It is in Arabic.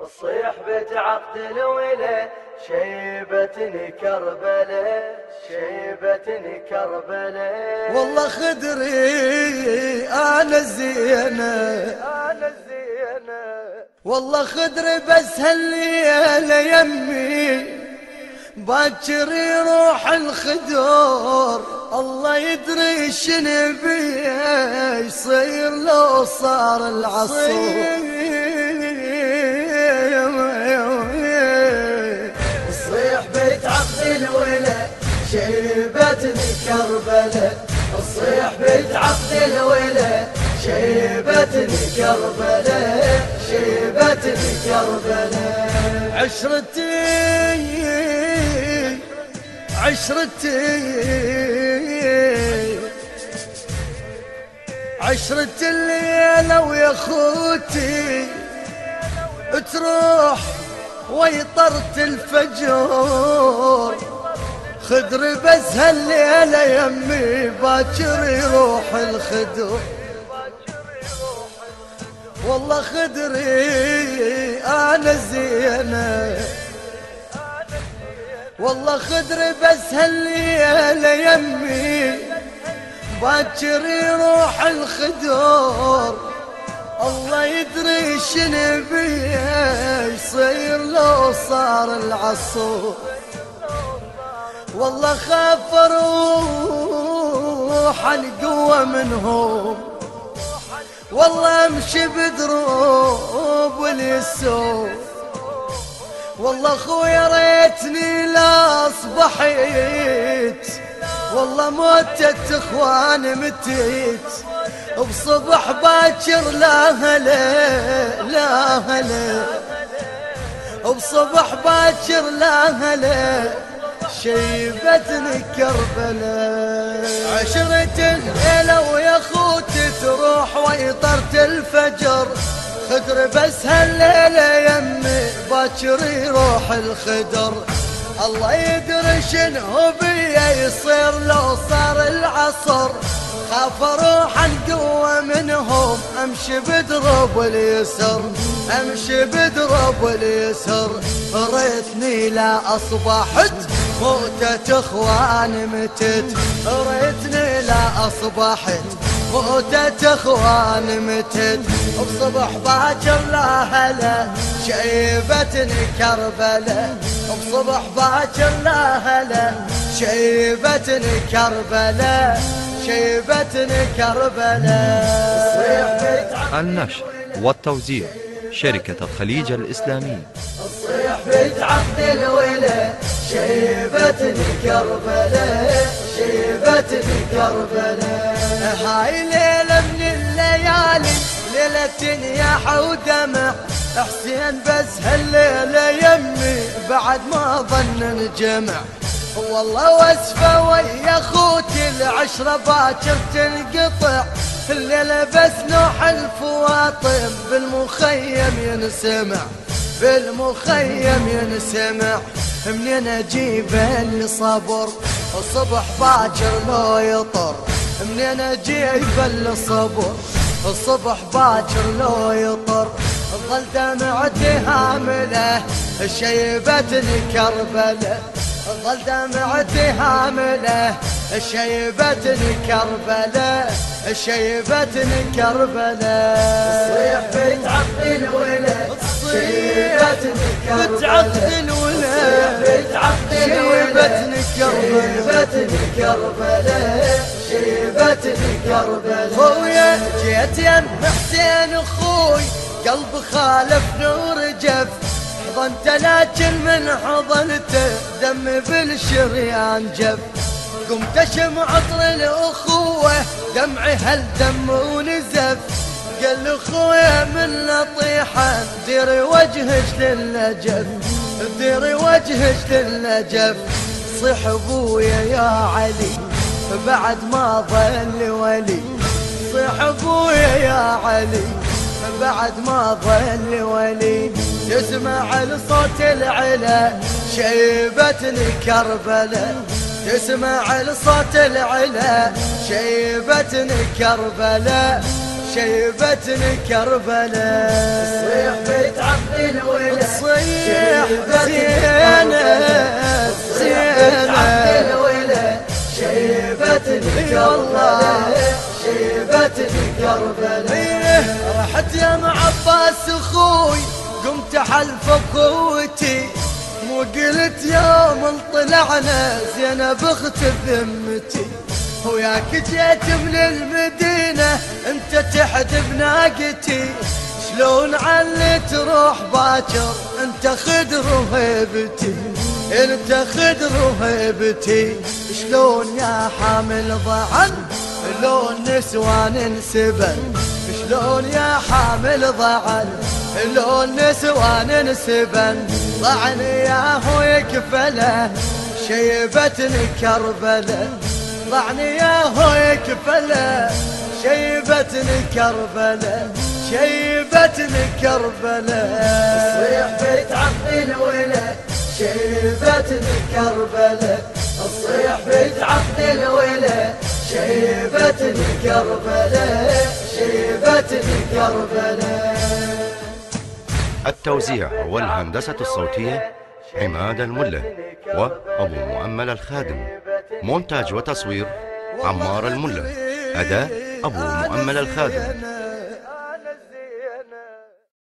الصيح بتعقد الولا شيبتني كربلة شيبتني كربلة. والله خدري أنا الزينة والله خدري بس هالليلة يمي باكر يروح الخدور. الله يدري شنو بيه يصير لو صار العصور. الصيح بتعقد الولا شيبتني كربلة. الصيح بتعقد الولا شيبتني كربلة شيبتني كربلة. عشرة الليلة ويا خوتي تروح ويطرت الفجور. خدري بس هالليلة يمي باكر يروح الخدور. والله خدري أنا الزينة والله خدري بس هالليلة يمي باكر يروح الخدور. الله يدري شنو بيه يصير لو صار العصور. والله خاف اروح القوة منهم والله امشي بدروب اليسور. والله خويا ريتني لا صبحيت والله موتت اخواني متيت بصبح باكر لا هلا لا هلا بصبح باكر لا هلا شيبتني كربلة. عشرة الليلة ويا خوتي تروح ويطرت الفجر. خدر بس هالليلة يمي باكر يروح الخدر. الله يدري شنو بيا يصير لو صار العصر. خاف اروح القوة منهم امشي بدرب اليسر امشي بدرب اليسر. ريتني لا اصبحت موتت اخواني متت. ريتني لا اصبحت موتت اخواني متت بصبح باكر لا هلا شيبتني كربلة. بصبح باكر لا هلا شيبتني كربلة شيبتني كربلة. النشر والتوزيع شركة الخليج الإسلامي. الصيح بتعقد الولا شيبتني كربلة شيبتني كربلة. هاي ليلة من الليالي ليلة نياحة ودمع. حسين بس هالليلة يمي بعد ما ظن نجمع. والله واسفة ويا خوتي العشرة باكر تنقطع. الليلة بس نوح الفواطم بالمخيم ينسمع بالمخيم ينسمع. منين اجيبه اللي صبر الصبح باكر لو يطر. منين اجيبه اللي صبر الصبح باكر لو يطر. ظل دمعتي هاملة شيبتني كربلة. ظل دمعتي هاملة شيبتني كربلة شيبتني كربلة. الصيح بتعقد الولا شيبتني كربلة. بتعقد الولا شيبتني كربلة شيبتني كربلة. خويا جيت يم حسين اخوي قلب خالفني ورجف. حضنته لكن من حضنته دمي بالشريان جف. قمت اشم عطر الاخوه دمعي هالدم ونزف. قال اخويا من نطيحه ديري وجهك للنجف ديري وجهك للنجف. صيح ابويا يا علي بعد ما ظل ولي. صيح ابويا يا علي بعد ما ظل ولي. تسمع لصوت العلا شيبتني كربلة. تسمع لصوت العلا شيبتني كربلة شيبتني كربلة. الصيح بتعقد الولا شيبتني كربلاء شيبتني كربلاء. رحت يا معباس اخوي قمت حلف بقوتي، مو قلت يوم طلعنا زينب اخت ذمتي، وياك جيت من المدينة انت تحدب ناقتي، شلون علي تروح باكر انت خدر وهيبتي، انت خدر وهيبتي، شلون يا حامل ضعن لون نسوان انسبن، شلون يا حامل ضعن لون نسوان انسبن، ضعن يا هو يكفله شيبتني كربله، ضعن يا هو يكفله شيبتني كربله، شيبتني كربله. الصيح بتعطي الولد شيبتني كربله، الصيح بتعطي الولد شيبتني كربله، شيبتني كربله. التوزيع والهندسة الصوتية عماد الملة وأبو مؤمل الخادم. مونتاج وتصوير عمار الملة. أداء أبو مؤمل الخادم.